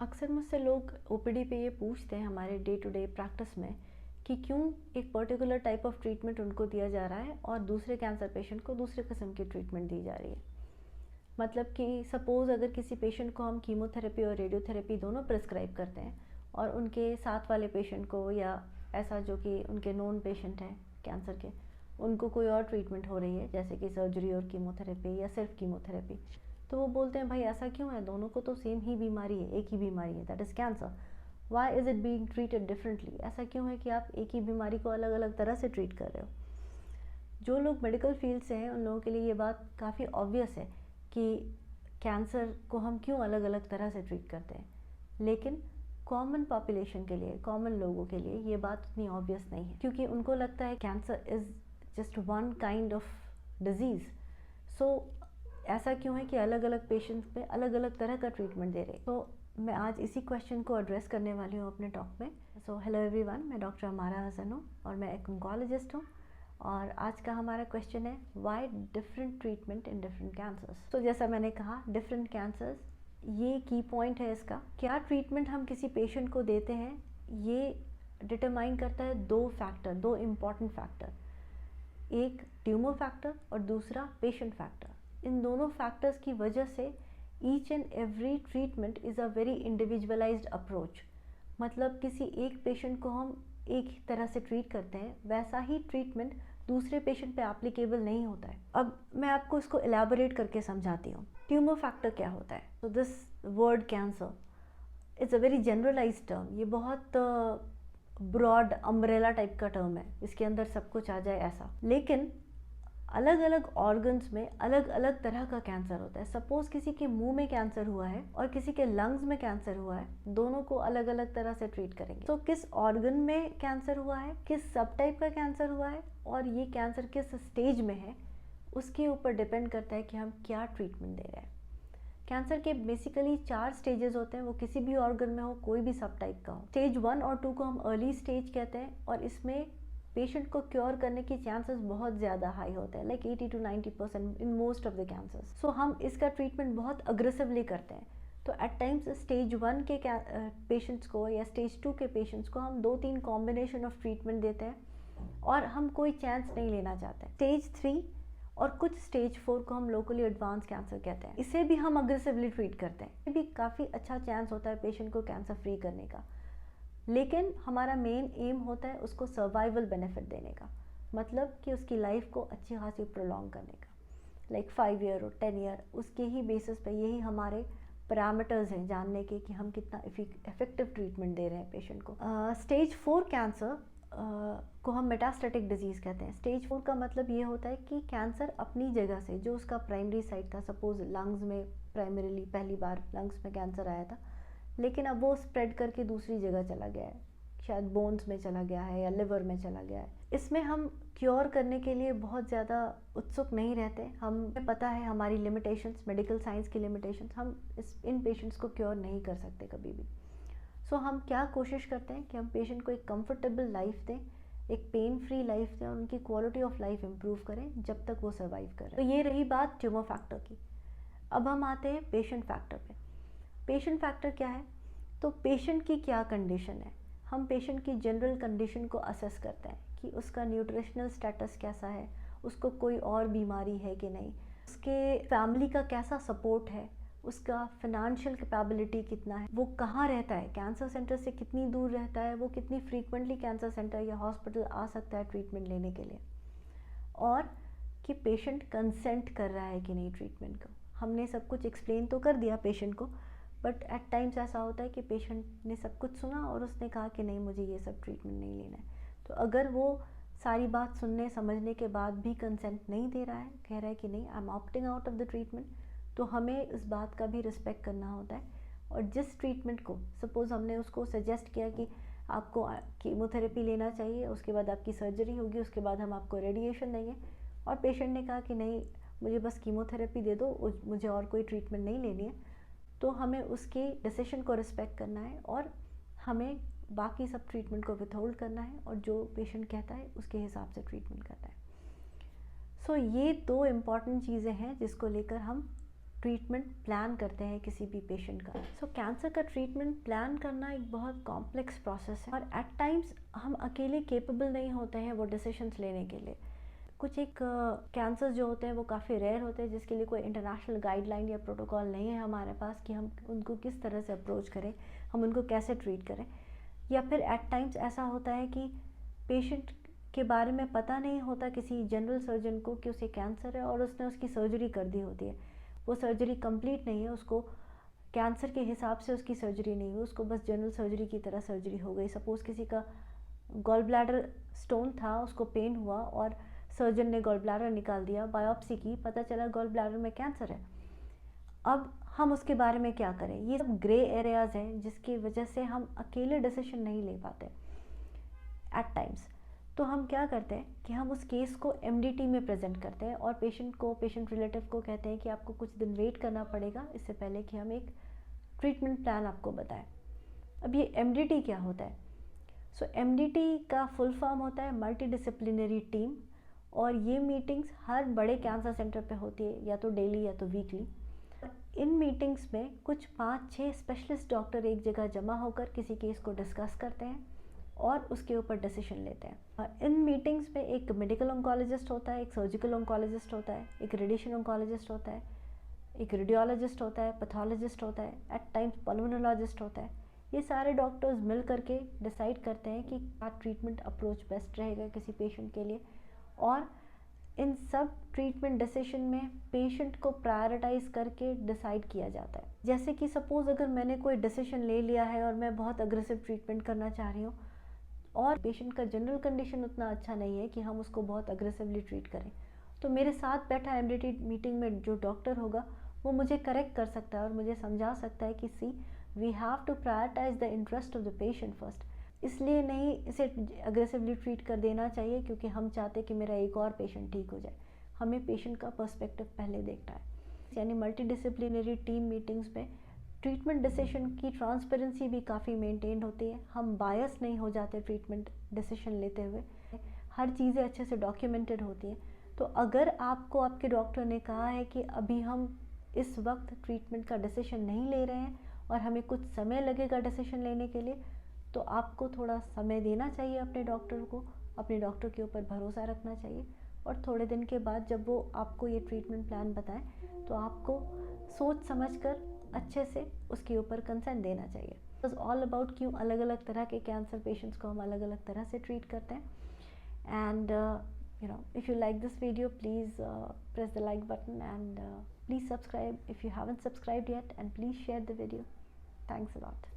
अक्सर मुझसे लोग ओपीडी पे ये पूछते हैं हमारे डे टू डे प्रैक्टिस में कि क्यों एक पर्टिकुलर टाइप ऑफ ट्रीटमेंट उनको दिया जा रहा है और दूसरे कैंसर पेशेंट को दूसरे किस्म की ट्रीटमेंट दी जा रही है। मतलब कि सपोज़ अगर किसी पेशेंट को हम कीमोथेरेपी और रेडियोथेरेपी दोनों प्रिस्क्राइब करते हैं और उनके साथ वाले पेशेंट को या ऐसा जो कि उनके नोन पेशेंट हैं कैंसर के, उनको कोई और ट्रीटमेंट हो रही है जैसे कि सर्जरी और कीमोथेरेपी या सिर्फ कीमोथेरेपी, तो वो बोलते हैं भाई ऐसा क्यों है, दोनों को तो सेम ही बीमारी है, एक ही बीमारी है, that is cancer. Why is it being treated differently? ऐसा क्यों है कि आप एक ही बीमारी को अलग अलग तरह से ट्रीट कर रहे हो? जो लोग मेडिकल फील्ड से हैं उन लोगों के लिए ये बात काफ़ी ऑब्वियस है कि कैंसर को हम क्यों अलग अलग तरह से ट्रीट करते हैं, लेकिन कॉमन पॉपुलेशन के लिए, कॉमन लोगों के लिए ये बात उतनी ऑब्वियस नहीं है, क्योंकि उनको लगता है cancer is just one kind of disease. सो ऐसा क्यों है कि अलग अलग पेशेंट्स पे अलग अलग तरह का ट्रीटमेंट दे रहे हैं। तो मैं आज इसी क्वेश्चन को एड्रेस करने वाली हूँ अपने टॉक में। सो हेलो एवरीवन, मैं डॉक्टर अमारा हसन हूँ और मैं एक ऑन्कोलॉजिस्ट हूँ। और आज का हमारा क्वेश्चन है why different treatment in different cancers. तो जैसा मैंने कहा, डिफरेंट कैंसर्स, ये की पॉइंट है इसका। क्या ट्रीटमेंट हम किसी पेशेंट को देते हैं ये डिटरमाइन करता है दो फैक्टर, दो इम्पॉर्टेंट फैक्टर, एक ट्यूमर फैक्टर और दूसरा पेशेंट फैक्टर। इन दोनों फैक्टर्स की वजह से each and every treatment is a very individualised approach. मतलब किसी एक पेशेंट को हम एक ही तरह से ट्रीट करते हैं, वैसा ही ट्रीटमेंट दूसरे पेशेंट पे एप्लीकेबल नहीं होता है। अब मैं आपको इसको एलैबोरेट करके समझाती हूँ। ट्यूमर फैक्टर क्या होता है? तो this word cancer it's a very generalised term. ये बहुत ब्रॉड अम्ब्रेला टाइप का टर्म है, इसके अंदर सब कुछ आ जाए ऐसा। लेकिन अलग अलग ऑर्गन्स में अलग अलग तरह का कैंसर होता है। सपोज किसी के मुंह में कैंसर हुआ है और किसी के लंग्स में कैंसर हुआ है, दोनों को अलग अलग तरह से ट्रीट करेंगे। तो किस ऑर्गन में कैंसर हुआ है, किस सब टाइप का कैंसर हुआ है और ये कैंसर किस स्टेज में है, उसके ऊपर डिपेंड करता है कि हम क्या ट्रीटमेंट दे रहे हैं। कैंसर के बेसिकली 4 स्टेजेस होते हैं, वो किसी भी ऑर्गन में हो, कोई भी सब टाइप का हो। स्टेज 1 और 2 को हम अर्ली स्टेज कहते हैं और इसमें पेशेंट को क्योर करने की चांसेस बहुत ज़्यादा हाई होते हैं, like 80 to 90% in most of the cancers. So हम इसका ट्रीटमेंट बहुत अग्रेसिवली करते हैं। तो एट टाइम्स स्टेज 1 के पेशेंट्स को या स्टेज 2 के पेशेंट्स को हम 2-3 कॉम्बिनेशन ऑफ ट्रीटमेंट देते हैं और हम कोई चांस नहीं लेना चाहते। स्टेज 3 और कुछ स्टेज 4 को हम लोकली एडवांस कैंसर कहते हैं, इसे भी हम अग्रेसिवली ट्रीट करते हैं। ये भी काफ़ी अच्छा चांस होता है पेशेंट को कैंसर फ्री करने का, लेकिन हमारा मेन एम होता है उसको सर्वाइवल बेनिफिट देने का, मतलब कि उसकी लाइफ को अच्छी खासी प्रोलॉन्ग करने का, लाइक 5 ईयर और 10 ईयर। उसके ही बेसिस पे यही हमारे पैरामीटर्स हैं जानने के कि हम कितना इफेक्टिव ट्रीटमेंट दे रहे हैं पेशेंट को। स्टेज 4 कैंसर को हम मेटास्टेटिक डिजीज़ कहते हैं। स्टेज 4 का मतलब ये होता है कि कैंसर अपनी जगह से, जो उसका प्राइमरी साइट था, सपोज लंग्स में प्राइमरीली पहली बार लंग्स में कैंसर आया था, लेकिन अब वो स्प्रेड करके दूसरी जगह चला गया है, शायद बोन्स में चला गया है या लिवर में चला गया है। इसमें हम क्योर करने के लिए बहुत ज़्यादा उत्सुक नहीं रहते। हमें पता है हमारी लिमिटेशंस, मेडिकल साइंस की लिमिटेशंस, हम इन पेशेंट्स को क्योर नहीं कर सकते कभी भी। सो हम क्या कोशिश करते हैं कि हम पेशेंट को एक कंफर्टेबल लाइफ दें, एक पेन फ्री लाइफ दें और उनकी क्वालिटी ऑफ लाइफ इम्प्रूव करें जब तक वो सर्वाइव करें। तो ये रही बात ट्यूमर फैक्टर की। अब हम आते हैं पेशेंट फैक्टर पे। पेशेंट फैक्टर क्या है? तो पेशेंट की क्या कंडीशन है, हम पेशेंट की जनरल कंडीशन को असेस करते हैं कि उसका न्यूट्रिशनल स्टेटस कैसा है, उसको कोई और बीमारी है कि नहीं, उसके फैमिली का कैसा सपोर्ट है, उसका फिनेंशियल कैपेबिलिटी कितना है, वो कहाँ रहता है, कैंसर सेंटर से कितनी दूर रहता है, वो कितनी फ्रीक्वेंटली कैंसर सेंटर या हॉस्पिटल आ सकता है ट्रीटमेंट लेने के लिए, और कि पेशेंट कंसेंट कर रहा है कि नहीं ट्रीटमेंट को। हमने सब कुछ एक्सप्लेन तो कर दिया पेशेंट को, बट एट टाइम्स ऐसा होता है कि पेशेंट ने सब कुछ सुना और उसने कहा कि नहीं, मुझे ये सब ट्रीटमेंट नहीं लेना है। तो अगर वो सारी बात सुनने समझने के बाद भी कंसेंट नहीं दे रहा है, कह रहा है कि नहीं, I am opting out of the treatment, तो हमें इस बात का भी रिस्पेक्ट करना होता है। और जिस ट्रीटमेंट को, सपोज़ हमने उसको सजेस्ट किया कि आपको कीमोथेरेपी लेना चाहिए, उसके बाद आपकी सर्जरी होगी, उसके बाद हम आपको रेडिएशन देंगे, और पेशेंट ने कहा कि नहीं, मुझे बस कीमोथेरेपी दे दो, मुझे और कोई ट्रीटमेंट नहीं लेनी है, तो हमें उसके डिसीजन को रिस्पेक्ट करना है और हमें बाकी सब ट्रीटमेंट को विथहोल्ड करना है और जो पेशेंट कहता है उसके हिसाब से ट्रीटमेंट करना है। सो ये दो इम्पॉर्टेंट चीज़ें हैं जिसको लेकर हम ट्रीटमेंट प्लान करते हैं किसी भी पेशेंट का। सो कैंसर का ट्रीटमेंट प्लान करना एक बहुत कॉम्प्लेक्स प्रोसेस है और एट टाइम्स हम अकेले केपेबल नहीं होते हैं वो डिसीजंस लेने के लिए। कुछ एक कैंसर जो होते हैं वो काफ़ी रेयर होते हैं जिसके लिए कोई इंटरनेशनल गाइडलाइन या प्रोटोकॉल नहीं है हमारे पास कि हम उनको किस तरह से अप्रोच करें, हम उनको कैसे ट्रीट करें। या फिर एट टाइम्स ऐसा होता है कि पेशेंट के बारे में पता नहीं होता किसी जनरल सर्जन को कि उसे कैंसर है और उसने उसकी सर्जरी कर दी होती है। वो सर्जरी कंप्लीट नहीं है, उसको कैंसर के हिसाब से उसकी सर्जरी नहीं हुई, उसको बस जनरल सर्जरी की तरह सर्जरी हो गई। सपोज़ किसी का गॉल ब्लैडर स्टोन था, उसको पेन हुआ और सर्जन ने गॉल ब्लैडर निकाल दिया, बायोप्सी की, पता चला गॉल ब्लैडर में कैंसर है। अब हम उसके बारे में क्या करें? ये सब ग्रे एरियाज़ हैं जिसकी वजह से हम अकेले डिसीजन नहीं ले पाते एट टाइम्स। तो हम क्या करते हैं कि हम उस केस को एमडीटी में प्रेजेंट करते हैं और पेशेंट रिलेटिव को कहते हैं कि आपको कुछ दिन वेट करना पड़ेगा इससे पहले कि हम एक ट्रीटमेंट प्लान आपको बताएं। अब ये एमडीटी क्या होता है? सो एमडीटी का फुल फॉर्म होता है मल्टी डिसिप्लिनरी टीम, और ये मीटिंग्स हर बड़े कैंसर सेंटर पे होती है, या तो डेली या तो वीकली। इन मीटिंग्स में कुछ 5-6 स्पेशलिस्ट डॉक्टर एक जगह जमा होकर किसी केस को डिस्कस करते हैं और उसके ऊपर डिसीजन लेते हैं। इन मीटिंग्स में एक मेडिकल ऑन्कोलॉजिस्ट होता है, एक सर्जिकल ऑन्कोलॉजिस्ट होता है, एक रेडिएशन ऑन्कोलॉजिस्ट होता है, एक रेडियोलॉजिस्ट होता है, पैथोलॉजिस्ट होता है, एट टाइम्स पल्मोनोलॉजिस्ट होता है। ये सारे डॉक्टर्स मिल करके डिसाइड करते हैं कि क्या ट्रीटमेंट अप्रोच बेस्ट रहेगा किसी पेशेंट के लिए, और इन सब ट्रीटमेंट डिसीजन में पेशेंट को प्रायोरिटाइज करके डिसाइड किया जाता है। जैसे कि सपोज़ अगर मैंने कोई डिसीजन ले लिया है और मैं बहुत अग्रेसिव ट्रीटमेंट करना चाह रही हूँ और पेशेंट का जनरल कंडीशन उतना अच्छा नहीं है कि हम उसको बहुत अग्रेसिवली ट्रीट करें, तो मेरे साथ बैठा एमडीटी मीटिंग में जो डॉक्टर होगा वो मुझे करेक्ट कर सकता है और मुझे समझा सकता है कि see we have to prioritize the interest of the patient first. इसलिए नहीं इसे अग्रेसिवली ट्रीट कर देना चाहिए क्योंकि हम चाहते कि मेरा एक और पेशेंट ठीक हो जाए। हमें पेशेंट का पर्सपेक्टिव पहले देखना है। यानी मल्टी डिसिप्लिनरी टीम मीटिंग्स में ट्रीटमेंट डिसीजन की ट्रांसपेरेंसी भी काफ़ी मेंटेन होती है। हम बायस नहीं हो जाते ट्रीटमेंट डिसीजन लेते हुए, हर चीज़ें अच्छे से डॉक्यूमेंटेड होती हैं। तो अगर आपको आपके डॉक्टर ने कहा है कि अभी हम इस वक्त ट्रीटमेंट का डिसीजन नहीं ले रहे हैं और हमें कुछ समय लगेगा डिसीजन लेने के लिए, तो आपको थोड़ा समय देना चाहिए अपने डॉक्टर को, अपने डॉक्टर के ऊपर भरोसा रखना चाहिए, और थोड़े दिन के बाद जब वो आपको ये ट्रीटमेंट प्लान बताएं तो आपको सोच समझकर अच्छे से उसके ऊपर कंसर्न देना चाहिए। इट्स ऑल अबाउट क्यों अलग अलग तरह के कैंसर पेशेंट्स को हम अलग अलग तरह से ट्रीट करते हैं। And if you like this video, please press the like button and please subscribe if you haven't subscribed yet, and please share the video. Thanks a lot.